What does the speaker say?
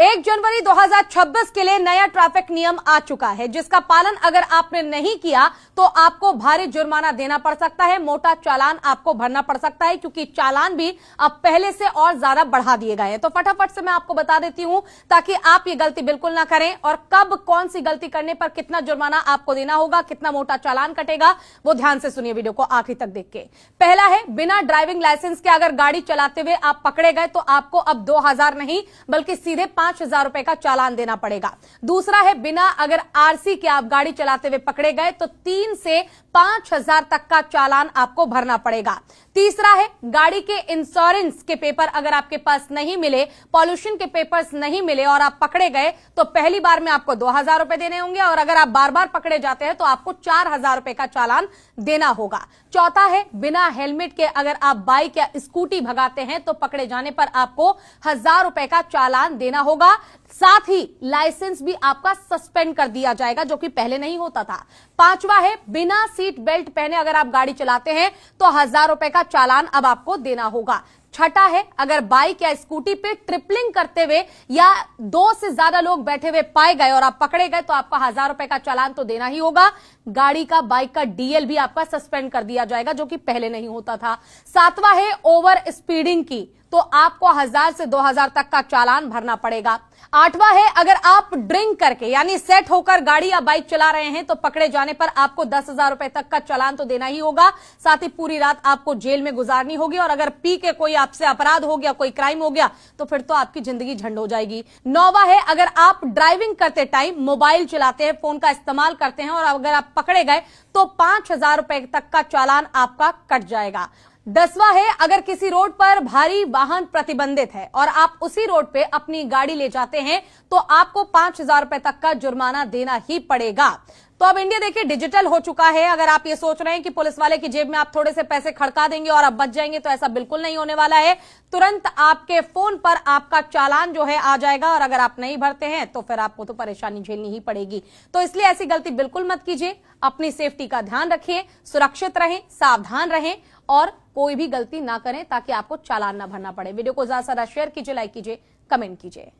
1 जनवरी 2026 के लिए नया ट्रैफिक नियम आ चुका है, जिसका पालन अगर आपने नहीं किया तो आपको भारी जुर्माना देना पड़ सकता है, मोटा चालान आपको भरना पड़ सकता है, क्योंकि चालान भी अब पहले से और ज्यादा बढ़ा दिए गए हैं। तो फटाफट से मैं आपको बता देती हूं ताकि आप ये गलती बिल्कुल ना करें, और कब कौन सी गलती करने पर कितना जुर्माना आपको देना होगा, कितना मोटा चालान कटेगा, वो ध्यान से सुनिए वीडियो को आखिर तक देख के। पहला है, बिना ड्राइविंग लाइसेंस के अगर गाड़ी चलाते हुए आप पकड़े गए तो आपको अब 2000 नहीं बल्कि सीधे 5000 रुपए का चालान देना पड़ेगा। दूसरा है, बिना अगर आरसी के आप गाड़ी चलाते हुए पकड़े गए तो 3 से 5000 तक का चालान आपको भरना पड़ेगा। तीसरा है, गाड़ी के इंश्योरेंस के पेपर अगर आपके पास नहीं मिले, पॉल्यूशन के पेपर्स नहीं मिले और आप पकड़े गए तो पहली बार में आपको 2000 रुपए देने होंगे, और अगर आप बार बार पकड़े जाते हैं तो आपको 4000 रुपए का चालान देना होगा। चौथा है, बिना हेलमेट के अगर आप बाइक या स्कूटी भगाते हैं तो पकड़े जाने पर आपको 1000 रुपए का चालान देना होगा। साथ ही लाइसेंस भी आपका सस्पेंड कर दिया जाएगा, जो कि पहले नहीं होता था। पांचवा है, बिना सीट बेल्ट पहने अगर आप गाड़ी चलाते हैं तो 1000 रुपए का चालान अब आपको देना होगा। छठा है, अगर बाइक या स्कूटी पे ट्रिपलिंग करते हुए या 2 से ज्यादा लोग बैठे हुए पाए गए और आप पकड़े गए तो आपका 1000 रुपए का चालान तो देना ही होगा। गाड़ी का, बाइक का डीएल भी आपका सस्पेंड कर दिया जाएगा, जो कि पहले नहीं होता था। सातवां है, ओवर स्पीडिंग की तो आपको 1000 से 2000 तक का चालान भरना पड़ेगा। आठवां है, अगर आप ड्रिंक करके यानी सेट होकर गाड़ी या बाइक चला रहे हैं तो पकड़े जाने पर आपको 10,000 रुपए तक का चालान तो देना ही होगा। साथ ही पूरी रात आपको जेल में गुजारनी होगी, और अगर पी के कोई आपसे अपराध हो गया, कोई क्राइम हो गया तो फिर तो आपकी जिंदगी झंड हो जाएगी। नौवां है, अगर आप ड्राइविंग करते टाइम मोबाइल चलाते हैं, फोन का इस्तेमाल करते हैं और अगर आप पकड़े गए तो 5000 रुपए तक का चालान आपका कट जाएगा। 10वां है, अगर किसी रोड पर भारी वाहन प्रतिबंधित है और आप उसी रोड पे अपनी गाड़ी ले जाते हैं तो आपको 5000 रुपए तक का जुर्माना देना ही पड़ेगा। तो अब इंडिया देखिए डिजिटल हो चुका है। अगर आप ये सोच रहे हैं कि पुलिस वाले की जेब में आप थोड़े से पैसे खड़का देंगे और आप बच जाएंगे, तो ऐसा बिल्कुल नहीं होने वाला है। तुरंत आपके फोन पर आपका चालान जो है आ जाएगा, और अगर आप नहीं भरते हैं तो फिर आपको तो परेशानी झेलनी ही पड़ेगी। तो इसलिए ऐसी गलती बिल्कुल मत कीजिए। अपनी सेफ्टी का ध्यान रखिए, सुरक्षित रहें, सावधान रहें और कोई भी गलती ना करें ताकि आपको चालान ना भरना पड़े। वीडियो को ज्यादा से ज्यादा शेयर कीजिए, लाइक कीजिए, कमेंट कीजिए।